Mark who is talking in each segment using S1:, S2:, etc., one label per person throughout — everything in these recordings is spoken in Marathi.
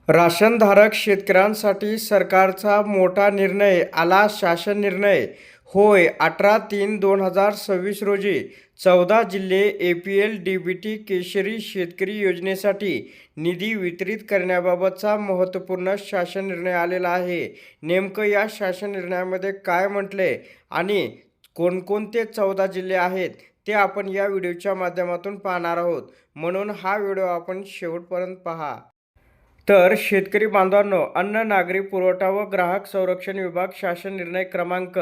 S1: राशनधारक शेतकऱ्यांसाठी सरकारचा मोठा निर्णय आला. शासन निर्णय होय. 18/3/2026 रोजी 14 जिल्हे APL DBT केशरी शेतकरी योजनेसाठी निधी वितरित करण्याबाबतचा महत्त्वपूर्ण शासन निर्णय आलेला आहे. नेमकं या शासन निर्णयामध्ये काय म्हटले आणि कोणकोणते 14 जिल्हे आहेत ते आपण या व्हिडिओच्या माध्यमातून पाहणार आहोत. म्हणून हा व्हिडिओ आपण शेवटपर्यंत पहा. तर शेतकरी बांधवांनो, अन्न नागरी पुरवठा व ग्राहक संरक्षण विभाग शासन निर्णय क्रमांक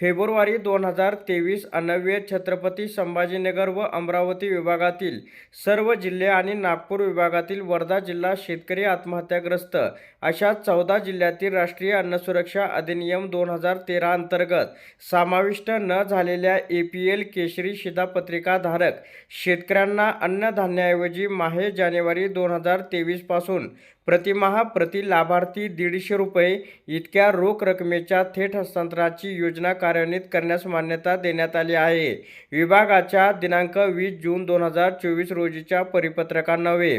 S1: फेब्रुवारी 2023 अन्वये छत्रपती संभाजीनगर व अमरावती विभागातील सर्व जिल्हे आणि नागपूर विभागातील वर्धा जिल्हा शेतकरी आत्महत्याग्रस्त अशा 14 जिल्ह्यातील राष्ट्रीय अन्न सुरक्षा अधिनियम 2013 अंतर्गत समाविष्ट न झालेल्या APL केशरी शिधापत्रिका धारक शेतकऱ्यांना अन्नधान्याऐवजी माहे जानेवारी 2023 पासून प्रतिमाह प्रति लाभार्थी 150 रुपये इतक्या रोख रकमेच्या थेट हस्तांतरणाची योजना कार्यान्वित करण्यास मान्यता देण्यात आली आहे. विभागाच्या दिनांक 20 जून 2024 रोजीच्या परिपत्रकान्वये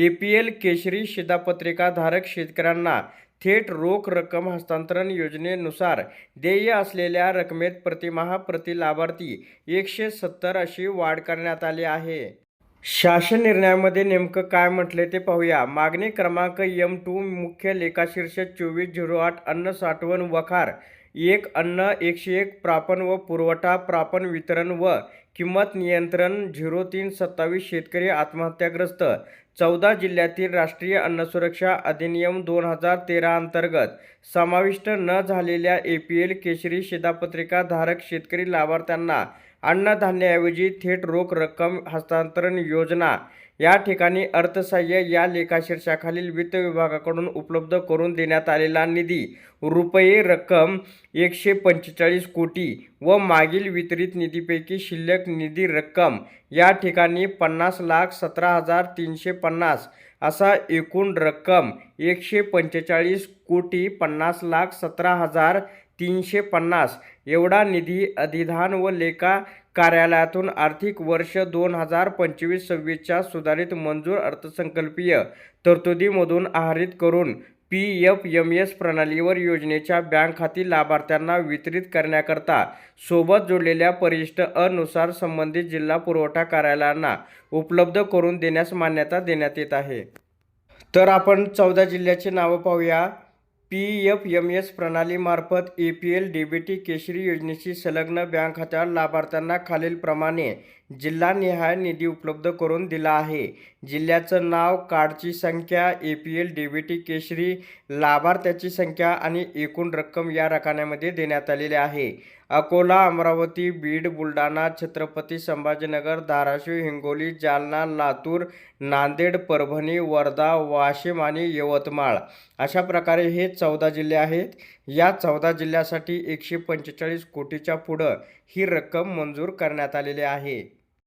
S1: APL केशरी शिधापत्रिका धारक शेतकऱ्यांना थेट रोख रक्कम हस्तांतरण योजनेनुसार देय असलेल्या रकमेत प्रतिमाह प्रति लाभार्थी 170 अशी वाढ करण्यात आली आहे. शासन निर्णयामध्ये नेमकं काय म्हटले ते पाहूया. मागणी क्रमांक M2 मुख्य लेखाशीर्ष 2408 अन्न साठवण वखार 1 अन्न 101 प्रापण व पुरवठा प्रापण वितरण व किंमत नियंत्रण 0327 शेतकरी आत्महत्याग्रस्त 14 जिल्ह्यातील राष्ट्रीय अन्न सुरक्षा अधिनियम 2013 अंतर्गत समाविष्ट न झालेल्या APL केशरी शिधापत्रिका धारक शेतकरी लाभार्थ्यांना अन्नधान्याऐवजी थेट रोख रक्कम हस्तांतरण योजना या ठिकाणी अर्थसहाय्य या लेखाशीर्षाखालील वित्त विभागाकडून उपलब्ध करून देण्यात आलेला निधी रुपये रक्कम 145 कोटी व मागील वितरित निधीपैकी शिल्लक निधी रक्कम या ठिकाणी 50,17,350 असा एकूण रक्कम 145 कोटी 50,17,350 एवढा निधी अधिधान व लेखा कार्यालयातून आर्थिक वर्ष 2025-26च्या सुधारित मंजूर अर्थसंकल्पीय तरतुदीमधून आहरित करून PFMS प्रणालीवर योजनेच्या बँक खाती लाभार्थ्यांना वितरित करण्याकरता सोबत जोडलेल्या परिशिष्ट अ नुसार संबंधित जिल्हा पुरवठा कार्यालयांना उपलब्ध करून देण्यास मान्यता देण्यात येत आहे. तर आपण 14 जिल्ह्याची नावं पाहूया. PFMS प्रणालीमार्फत APL DBT केशरी योजनेशी संलग्न बँक खात्यावर लाभार्थ्यांना खालीलप्रमाणे जिल्हानिहाय निधी उपलब्ध करून दिला आहे. जिल्ह्याचं नाव, कार्डची संख्या, APL DBT केशरी लाभार्थ्याची संख्या आणि एकूण रक्कम या रकान्यामध्ये देण्यात आलेले आहे. अकोला, अमरावती, बीड, बुलढाणा, छत्रपती संभाजीनगर, धाराशिव, हिंगोली, जालना, लातूर, नांदेड, परभणी, वर्धा, वाशिम आणि यवतमाळ अशा प्रकारे हे 14 जिल्हे आहेत. या 14 जिल्ह्यासाठी 145 कोटीच्या पुढं ही रक्कम मंजूर करण्यात आलेली आहे.